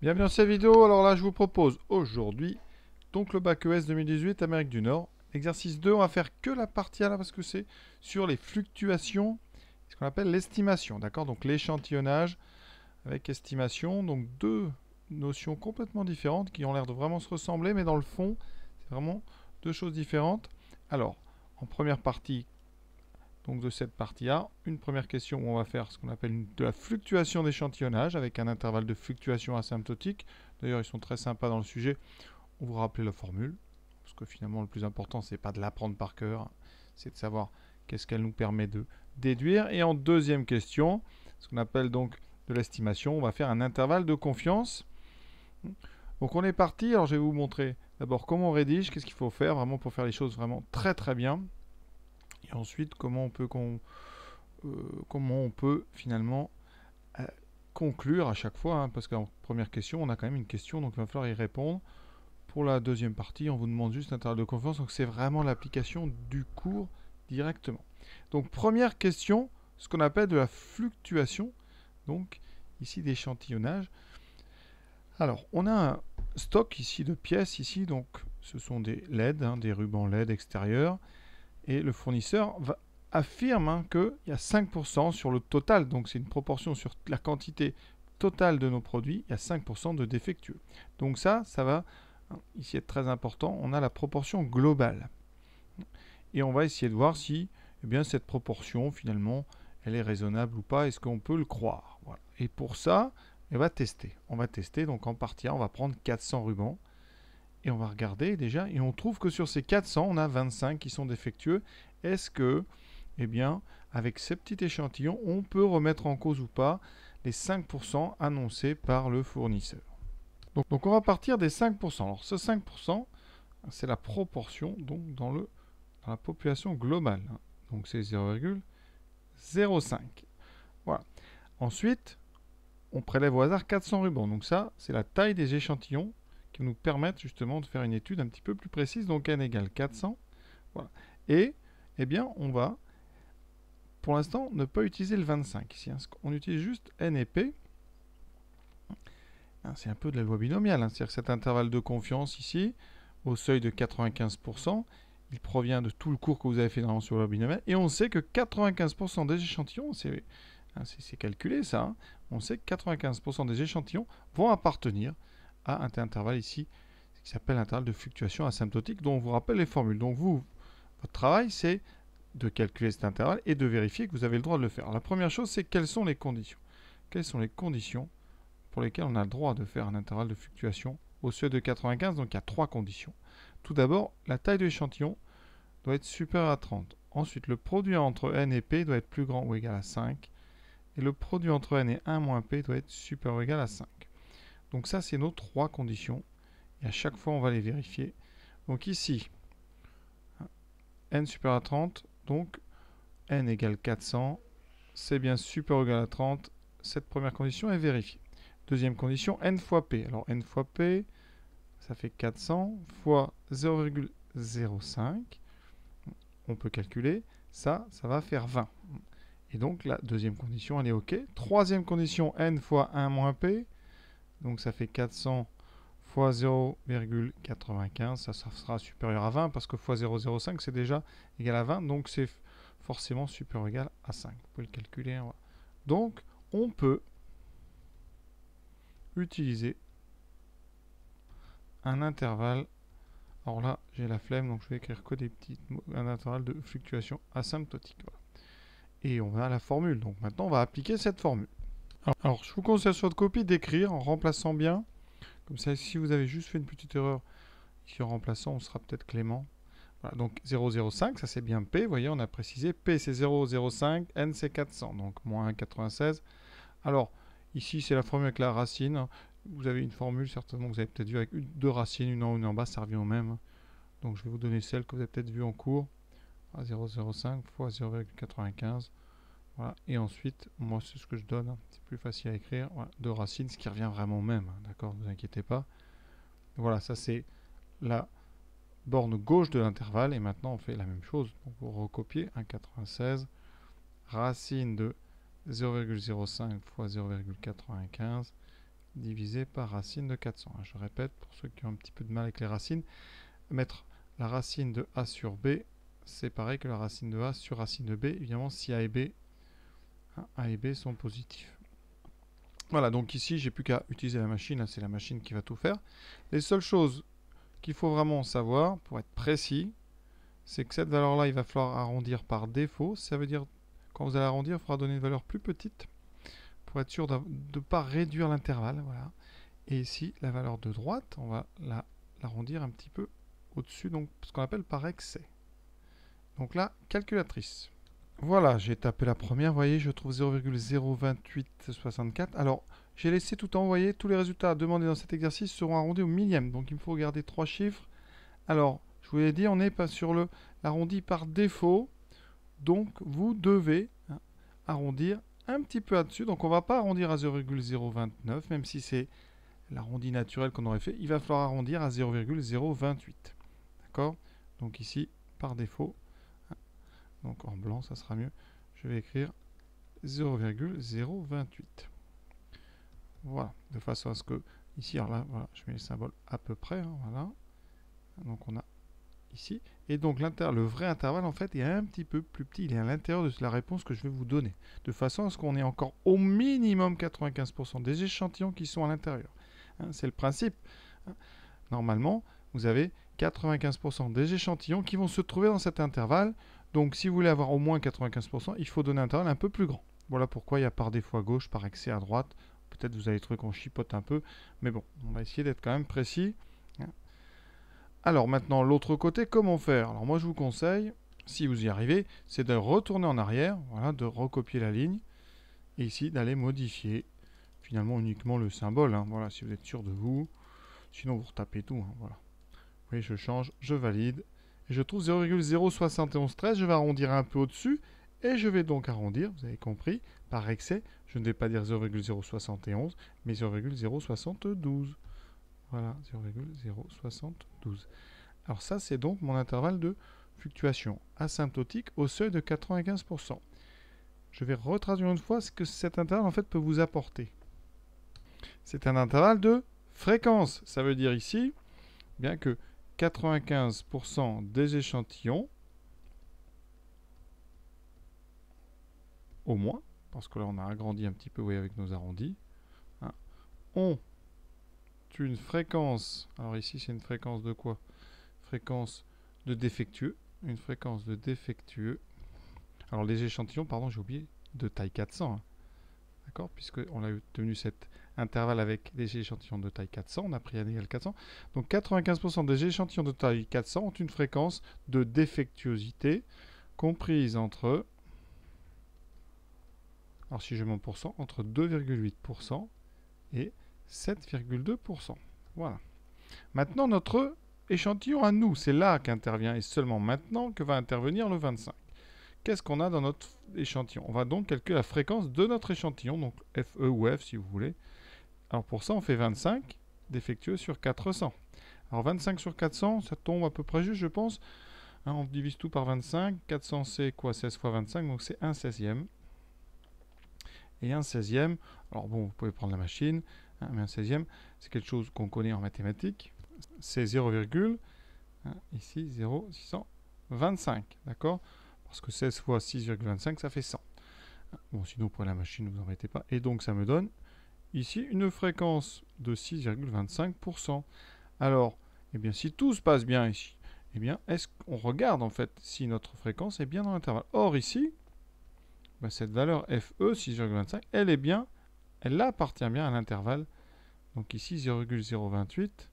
Bienvenue dans cette vidéo. Alors là, je vous propose aujourd'hui donc le bac ES 2018 Amérique du Nord. Exercice 2, on va faire que la partie A là parce que c'est sur les fluctuations, ce qu'on appelle l'estimation. D'accord? Donc l'échantillonnage avec estimation. Donc deux notions complètement différentes qui ont l'air de vraiment se ressembler, mais dans le fond, c'est vraiment deux choses différentes. Alors, en première partie, donc de cette partie A, une première question où on va faire ce qu'on appelle de la fluctuation d'échantillonnage avec un intervalle de fluctuation asymptotique. D'ailleurs, ils sont très sympas dans le sujet. On vous rappelle la formule, parce que finalement, le plus important, c'est pas de l'apprendre par cœur, c'est de savoir qu'est-ce qu'elle nous permet de déduire. Et en deuxième question, ce qu'on appelle donc de l'estimation, on va faire un intervalle de confiance. Donc on est parti. Alors je vais vous montrer d'abord comment on rédige, qu'est-ce qu'il faut faire vraiment pour faire les choses vraiment très très bien. Et ensuite, comment on peut finalement euh, conclure à chaque fois, hein, parce qu'en première question, on a quand même une question, donc il va falloir y répondre. Pour la deuxième partie, on vous demande juste l'intervalle de confiance, donc c'est vraiment l'application du cours directement. Donc première question, ce qu'on appelle de la fluctuation, donc ici d'échantillonnage. Alors, on a un stock ici de pièces, ici, donc ce sont des LED, hein, des rubans LED extérieurs, et le fournisseur affirme qu'il y a 5% sur le total, donc c'est une proportion sur la quantité totale de nos produits, il y a 5% de défectueux. Donc ça va ici être très important, on a la proportion globale. Et on va essayer de voir si cette proportion, finalement, elle est raisonnable ou pas, est-ce qu'on peut le croire. Voilà. Et pour ça, on va tester. On va tester, donc en partie A, on va prendre 400 rubans, et on va regarder déjà, et on trouve que sur ces 400, on a 25 qui sont défectueux. Est-ce que, avec ces petits échantillons, on peut remettre en cause ou pas les 5% annoncés par le fournisseur? Donc on va partir des 5%. Alors ce 5%, c'est la proportion donc, dans la population globale. Donc c'est 0,05. Voilà. Ensuite, on prélève au hasard 400 rubans. Donc ça, c'est la taille des échantillons qui nous permettent justement de faire une étude un petit peu plus précise. Donc n égale 400. Voilà. Et, on va, pour l'instant, ne pas utiliser le 25 ici. On utilise juste n et p. C'est un peu de la loi binomiale. C'est-à-dire que cet intervalle de confiance ici, au seuil de 95%, il provient de tout le cours que vous avez fait dans sur la loi binomiale. Et on sait que 95% des échantillons, c'est calculé ça, hein, on sait que 95% des échantillons vont appartenir à un intervalle ici, qui s'appelle l'intervalle de fluctuation asymptotique, dont on vous rappelle les formules. Donc votre travail, c'est de calculer cet intervalle et de vérifier que vous avez le droit de le faire. Alors, la première chose, c'est quelles sont les conditions. Quelles sont les conditions pour lesquelles on a le droit de faire un intervalle de fluctuation au seuil de 95? Donc il y a trois conditions. Tout d'abord, la taille de l'échantillon doit être supérieure à 30. Ensuite, le produit entre n et p doit être plus grand ou égal à 5. Et le produit entre n et 1 moins p doit être supérieur ou égal à 5. Donc ça, c'est nos trois conditions. Et à chaque fois, on va les vérifier. Donc ici, n supérieur à 30, donc n égale 400, c'est bien supérieur ou égal à 30. Cette première condition est vérifiée. Deuxième condition, n fois p. Alors n fois p, ça fait 400 fois 0,05. On peut calculer. Ça va faire 20. Et donc la deuxième condition, elle est OK. Troisième condition, n fois 1 moins p. Donc ça fait 400 fois 0,95. Ça sera supérieur à 20 parce que fois 0,05, c'est déjà égal à 20. Donc c'est forcément supérieur ou égal à 5. Vous pouvez le calculer. Hein, voilà. Donc on peut utiliser un intervalle. Alors là, j'ai la flemme, donc je vais écrire que des petits mots, un intervalle de fluctuation asymptotique. Voilà. Et on a la formule. Donc maintenant, on va appliquer cette formule. Alors je vous conseille sur votre copie d'écrire en remplaçant bien. Comme ça, si vous avez juste fait une petite erreur ici en remplaçant, on sera peut-être clément. Voilà, donc 0,05, ça c'est bien P. Vous voyez, on a précisé P c'est 0,05, N c'est 400, donc moins 96. Alors, ici c'est la formule avec la racine. Vous avez une formule certainement que vous avez peut-être vu avec deux racines, une en haut, une en bas, ça revient au même. Donc je vais vous donner celle que vous avez peut-être vue en cours. 0,05 fois 0,95. Voilà. Et ensuite, moi c'est ce que je donne. C'est plus facile à écrire. Voilà. Deux racines, ce qui revient vraiment au même. D'accord, ne vous inquiétez pas. Voilà, ça c'est la borne gauche de l'intervalle. Et maintenant on fait la même chose. Donc vous recopiez 1,96 racine de 0,05 fois 0,95 divisé par racine de 400. Je répète, pour ceux qui ont un petit peu de mal avec les racines, mettre la racine de A sur B, c'est pareil que la racine de A sur racine de B, évidemment si A et B sont positifs. Voilà, donc ici, j'ai plus qu'à utiliser la machine, c'est la machine qui va tout faire. Les seules choses qu'il faut vraiment savoir, pour être précis, c'est que cette valeur-là, il va falloir arrondir par défaut. Ça veut dire, quand vous allez arrondir, il faudra donner une valeur plus petite, pour être sûr de ne pas réduire l'intervalle. Voilà. Et ici, la valeur de droite, on va l'arrondir un petit peu au-dessus, donc ce qu'on appelle par excès. Donc là, calculatrice. Voilà, j'ai tapé la première, vous voyez, je trouve 0,02864. Alors, j'ai laissé tout en haut, vous voyez, tous les résultats demandés dans cet exercice seront arrondis au millième. Donc, il me faut garder 3 chiffres. Alors, je vous l'ai dit, on n'est pas sur l'arrondi par défaut. Donc, vous devez arrondir un petit peu là-dessus. Donc, on ne va pas arrondir à 0,029, même si c'est l'arrondi naturel qu'on aurait fait. Il va falloir arrondir à 0,028. D'accord? Donc, ici, par défaut, donc en blanc, ça sera mieux. Je vais écrire 0,028. Voilà, de façon à ce que, ici, alors là, voilà, je mets les symboles à peu près, voilà. Donc on a ici. Et donc le vrai intervalle, en fait, est un petit peu plus petit. Il est à l'intérieur de la réponse que je vais vous donner. De façon à ce qu'on ait encore au minimum 95% des échantillons qui sont à l'intérieur. C'est le principe. Normalement, vous avez 95% des échantillons qui vont se trouver dans cet intervalle. Donc, si vous voulez avoir au moins 95%, il faut donner un intervalle un peu plus grand. Voilà pourquoi il y a par défaut à gauche, par excès à droite. Peut-être vous allez trouver qu'on chipote un peu. Mais bon, on va essayer d'être quand même précis. Alors maintenant, l'autre côté, comment faire? Alors moi, je vous conseille, si vous y arrivez, c'est de retourner en arrière, voilà, de recopier la ligne. Et ici, d'aller modifier finalement uniquement le symbole. Voilà, si vous êtes sûr de vous. Sinon, vous retapez tout. Voilà. Vous voyez, je change, je valide. Et je trouve 0,07113. Je vais arrondir un peu au-dessus. Et je vais donc arrondir, vous avez compris, par excès. Je ne vais pas dire 0,071, mais 0,072. Voilà, 0,072. Alors ça, c'est donc mon intervalle de fluctuation asymptotique au seuil de 95%. Je vais retraduire une fois ce que cet intervalle en fait peut vous apporter. C'est un intervalle de fréquence. Ça veut dire ici bien que 95% des échantillons, au moins, parce que là on a agrandi un petit peu oui, avec nos arrondis, ont une fréquence, alors ici c'est une fréquence de quoi? Fréquence de défectueux, une fréquence de défectueux. Alors les échantillons, pardon, j'ai oublié, de taille 400, d'accord, puisqu'on a obtenu cet intervalle avec des échantillons de taille 400, on a pris n égale 400. Donc 95% des échantillons de taille 400 ont une fréquence de défectuosité comprise entre, alors si je mets en pourcent, entre 2,8% et 7,2%. Voilà. Maintenant, notre échantillon à nous, c'est là qu'intervient et seulement maintenant que va intervenir le 25. Qu'est-ce qu'on a dans notre échantillon? On va donc calculer la fréquence de notre échantillon, donc FE ou F si vous voulez. Alors pour ça, on fait 25 défectueux sur 400. Alors 25 sur 400, ça tombe à peu près juste, je pense. On divise tout par 25. 400, c'est quoi? 16 fois 25, donc c'est 1/16e. Et 1/16e, alors bon, vous pouvez prendre la machine, mais 1/16e, c'est quelque chose qu'on connaît en mathématiques. C'est 0, ici 0,625, d'accord? Parce que 16 fois 6,25, ça fait 100. Bon, sinon, vous prenez la machine, ne vous embêtez pas. Et donc, ça me donne ici une fréquence de 6,25%. Alors, eh bien, si tout se passe bien ici, eh bien, est-ce qu'on regarde en fait si notre fréquence est bien dans l'intervalle? Or, ici, ben, cette valeur FE, 6,25, elle est bien, elle appartient bien à l'intervalle. Donc ici, 0,028,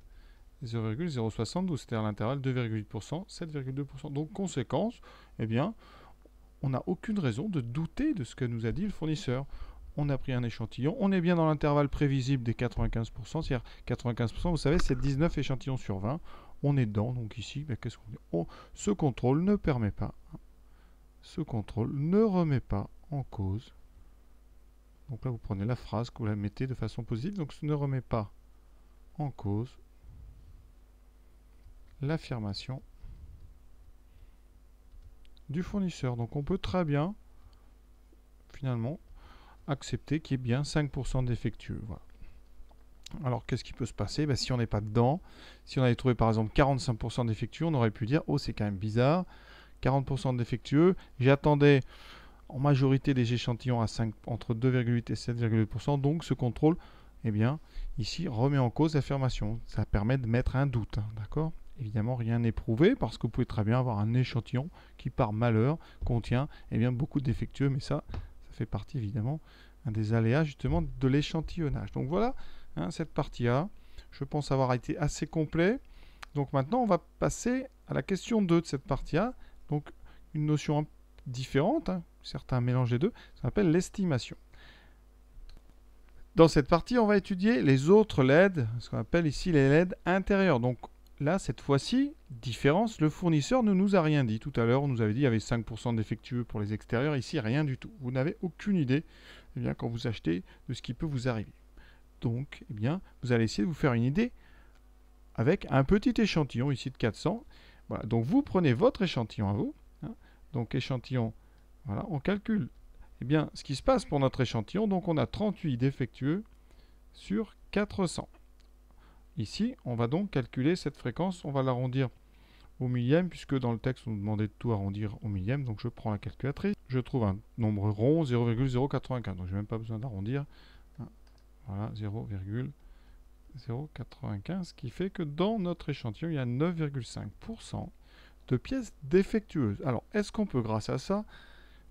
0,072, c'est-à-dire l'intervalle 2,8%, 7,2%. Donc, conséquence, eh bien, on n'a aucune raison de douter de ce que nous a dit le fournisseur. On a pris un échantillon, on est bien dans l'intervalle prévisible des 95%, c'est-à-dire 95%, vous savez, c'est 19 échantillons sur 20. On est dedans, donc ici, ben, qu'est-ce qu'on dit? Ce contrôle ne permet pas, ce contrôle ne remet pas en cause. Donc là, vous prenez la phrase, que vous la mettez de façon positive, donc ce ne remet pas en cause l'affirmation du fournisseur. Donc on peut très bien, finalement, accepter qu'il y ait bien 5% défectueux. Voilà. Alors, qu'est-ce qui peut se passer? Si on n'est pas dedans, si on avait trouvé par exemple 45% défectueux, on aurait pu dire, oh, c'est quand même bizarre, 40% défectueux, j'attendais en majorité des échantillons à 5, entre 2,8 et 7,8%, donc ce contrôle, eh bien, ici, remet en cause l'affirmation. Ça permet de mettre un doute, d'accord? Évidemment, rien n'est prouvé, parce que vous pouvez très bien avoir un échantillon qui, par malheur, contient beaucoup de défectueux, mais ça fait partie, évidemment, des aléas, justement, de l'échantillonnage. Donc voilà, cette partie A. Je pense avoir été assez complet. Donc maintenant, on va passer à la question 2 de cette partie A. Donc, une notion différente, certains mélangent les deux, ça s'appelle l'estimation. Dans cette partie, on va étudier les autres LED, ce qu'on appelle ici les LED intérieurs. Donc là, cette fois-ci, différence, le fournisseur ne nous a rien dit. Tout à l'heure, on nous avait dit qu'il y avait 5% défectueux pour les extérieurs. Ici, rien du tout. Vous n'avez aucune idée quand vous achetez de ce qui peut vous arriver. Donc, vous allez essayer de vous faire une idée avec un petit échantillon ici de 400. Voilà. Donc, vous prenez votre échantillon à vous. Donc, échantillon, voilà, on calcule ce qui se passe pour notre échantillon. Donc, on a 38 défectueux sur 400. Ici, on va donc calculer cette fréquence. On va l'arrondir au millième, puisque dans le texte, on nous demandait de tout arrondir au millième. Donc, je prends la calculatrice. Je trouve un nombre rond, 0,095. Donc, je n'ai même pas besoin d'arrondir. Voilà, 0,095, qui fait que dans notre échantillon, il y a 9,5% de pièces défectueuses. Alors, est-ce qu'on peut, grâce à ça,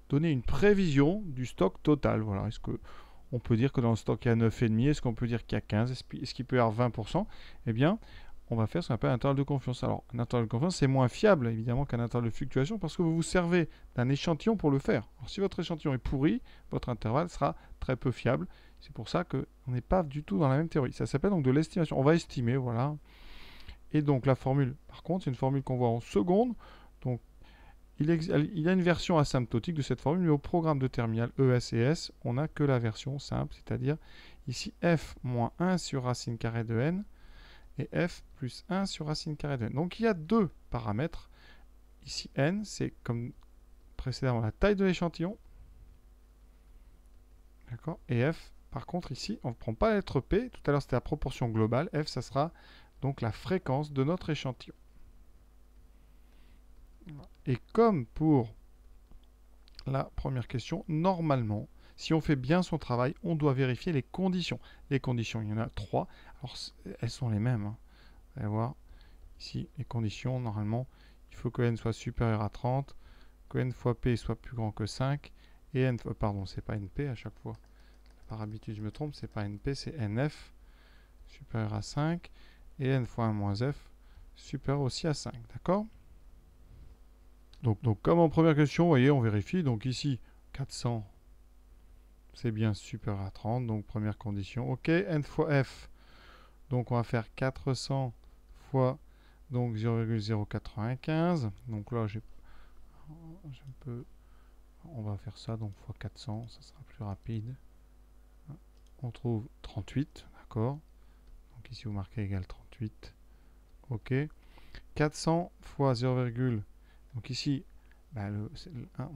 donner une prévision du stock total? Voilà, est-ce qu'on peut dire que dans le stock, il y a 9,5? Est-ce qu'on peut dire qu'il y a 15? Est-ce qu'il peut y avoir 20%? On va faire ce qu'on appelle un intervalle de confiance. Alors, un intervalle de confiance, c'est moins fiable, évidemment, qu'un intervalle de fluctuation, parce que vous vous servez d'un échantillon pour le faire. Alors, si votre échantillon est pourri, votre intervalle sera très peu fiable. C'est pour ça qu'on n'est pas du tout dans la même théorie. Ça s'appelle donc de l'estimation. On va estimer, voilà. Et donc, la formule, par contre, c'est une formule qu'on voit en secondes. Donc, il y a une version asymptotique de cette formule, mais au programme de terminal ES et S, on n'a que la version simple, c'est-à-dire ici f moins 1 sur racine carrée de n, et f plus 1 sur racine carrée de n. Donc il y a deux paramètres. Ici n, c'est comme précédemment la taille de l'échantillon. D'accord. Et f, par contre ici, on ne prend pas la lettre P. Tout à l'heure c'était la proportion globale. F, ça sera donc la fréquence de notre échantillon. Et comme pour la première question, normalement, si on fait bien son travail, on doit vérifier les conditions. Les conditions, il y en a 3. Alors, elles sont les mêmes. Vous allez voir, ici, les conditions, normalement, il faut que n soit supérieur à 30, que n fois p soit plus grand que 5, et n fois, pardon, c'est pas np à chaque fois. Par habitude, je me trompe, c'est pas np, c'est nf, supérieur à 5, et n fois 1 moins f, supérieur aussi à 5, d'accord? Donc, comme en première question, vous voyez, on vérifie. Donc ici, 400, c'est bien supérieur à 30. Donc, première condition. OK, n fois f. Donc, on va faire 400 fois 0,095. Donc là, on va faire ça. Donc, fois 400, ça sera plus rapide. On trouve 38, d'accord? Donc ici, vous marquez égal 38. OK. 400 fois 0, donc ici, en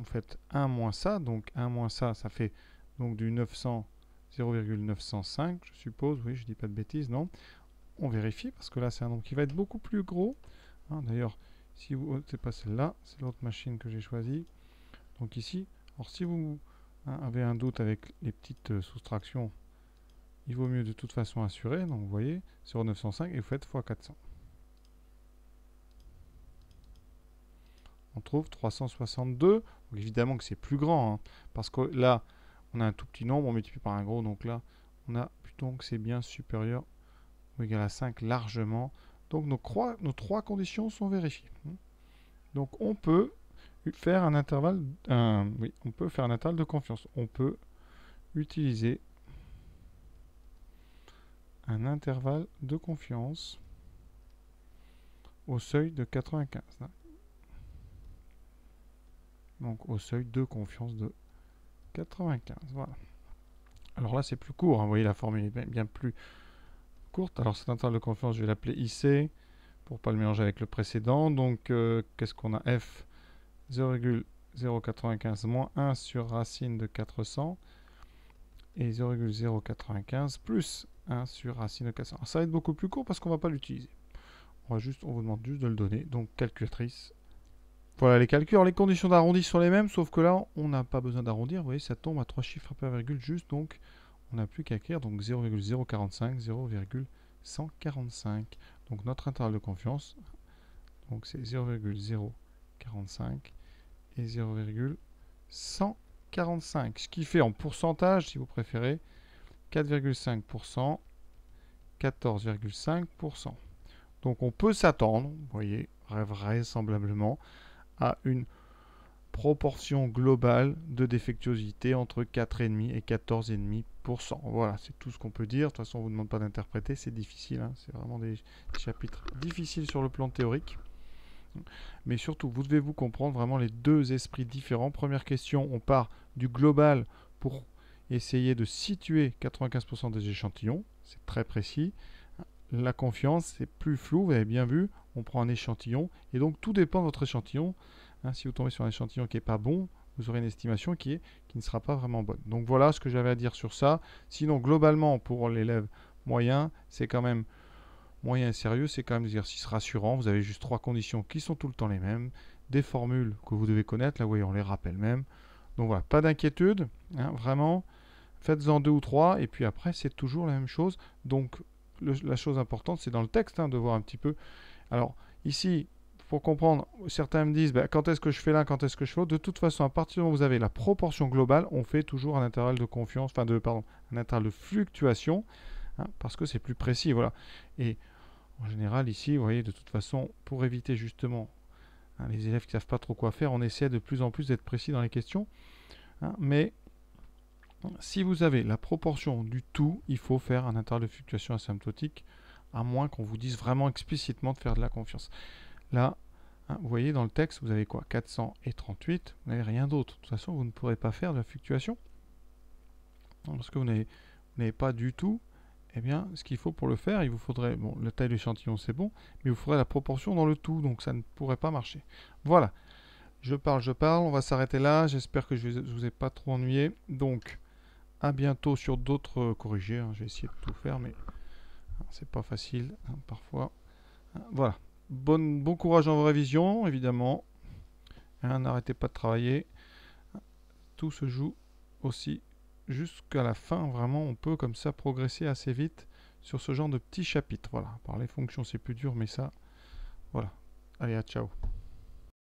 fait, 1 moins ça, donc 1 moins ça, ça fait donc du 0,905, je suppose, oui, je dis pas de bêtises, non. On vérifie, parce que là, c'est un nombre qui va être beaucoup plus gros. D'ailleurs, si vous, c'est pas celle-là, c'est l'autre machine que j'ai choisie. Donc ici, alors si vous avez un doute avec les petites soustractions, il vaut mieux de toute façon assurer. Donc vous voyez, 0,905 et vous faites x 400. On trouve 362. Donc évidemment que c'est plus grand, parce que là, on a un tout petit nombre, on multiplie par un gros, donc là, on a plutôt que c'est bien supérieur ou égal à 5 largement. Donc nos trois conditions sont vérifiées. Donc on peut faire un intervalle, on peut faire un intervalle de confiance. On peut utiliser un intervalle de confiance au seuil de 95. Donc au seuil de confiance de 95. Voilà. Alors là, c'est plus court. Vous voyez, la formule est bien plus courte. Alors cet intervalle de confiance, je vais l'appeler IC pour ne pas le mélanger avec le précédent. Donc, qu'est-ce qu'on a? F 0,095 moins 1 sur racine de 400 et 0,095 plus 1 sur racine de 400. Alors, ça va être beaucoup plus court parce qu'on ne va pas l'utiliser. On vous demande juste de le donner. Donc, calculatrice. Voilà les calculs. Alors, les conditions d'arrondi sont les mêmes, sauf que là, on n'a pas besoin d'arrondir. Vous voyez, ça tombe à 3 chiffres après virgule juste. Donc, on n'a plus qu'à écrire. Donc, 0,045, 0,145. Donc, notre intervalle de confiance, donc c'est 0,045 et 0,145. Ce qui fait en pourcentage, si vous préférez, 4,5%, 14,5%. Donc on peut s'attendre, vous voyez, vraisemblablement, à une proportion globale de défectuosité entre 4,5 et 14,5%. Voilà, c'est tout ce qu'on peut dire. De toute façon, on ne vous demande pas d'interpréter, c'est difficile. Hein. C'est vraiment des chapitres difficiles sur le plan théorique. Mais surtout, vous devez vous comprendre vraiment les deux esprits différents. Première question, on part du global pour essayer de situer 95% des échantillons. C'est très précis. La confiance, c'est plus flou, vous avez bien vu. On prend un échantillon et donc tout dépend de votre échantillon. Hein, si vous tombez sur un échantillon qui n'est pas bon, vous aurez une estimation qui ne sera pas vraiment bonne. Donc voilà ce que j'avais à dire sur ça. Sinon, globalement, pour l'élève moyen, c'est quand même moyen et sérieux, c'est quand même des exercices rassurants. Vous avez juste 3 conditions qui sont tout le temps les mêmes. Des formules que vous devez connaître. Là, vous voyez, on les rappelle même. Donc voilà, pas d'inquiétude. Hein, vraiment, faites-en 2 ou 3. Et puis après, c'est toujours la même chose. Donc, la chose importante, c'est dans le texte, hein, de voir un petit peu. Alors, ici, pour comprendre, certains me disent, quand est-ce que je fais l'un, quand est-ce que je fais l'autre. De toute façon, à partir du moment où vous avez la proportion globale, on fait toujours un intervalle de confiance, un intervalle de fluctuation, hein, parce que c'est plus précis, voilà. Et en général, ici, vous voyez, de toute façon, pour éviter justement les élèves qui ne savent pas trop quoi faire, on essaie de plus en plus d'être précis dans les questions, hein, mais si vous avez la proportion du tout, il faut faire un intervalle de fluctuation asymptotique, à moins qu'on vous dise vraiment explicitement de faire de la confiance. Là, hein, vous voyez dans le texte, vous avez quoi? 438, vous n'avez rien d'autre. De toute façon, vous ne pourrez pas faire de la fluctuation. Parce que vous n'avez pas du tout, eh bien, ce qu'il faut pour le faire, il vous faudrait, bon, la taille de l'échantillon, c'est bon, mais il vous faudrait la proportion dans le tout, donc ça ne pourrait pas marcher. Voilà. Je parle, on va s'arrêter là. J'espère que je ne vous ai pas trop ennuyé. Donc, à bientôt sur d'autres corrigés. Hein. Je vais essayer de tout faire, mais c'est pas facile hein, parfois. Voilà. Bon courage dans vos révisions, évidemment. Hein, n'arrêtez pas de travailler. Tout se joue aussi jusqu'à la fin. Vraiment, on peut comme ça progresser assez vite sur ce genre de petits chapitres. Voilà. Par les fonctions, c'est plus dur, mais ça, voilà. Allez, à ciao.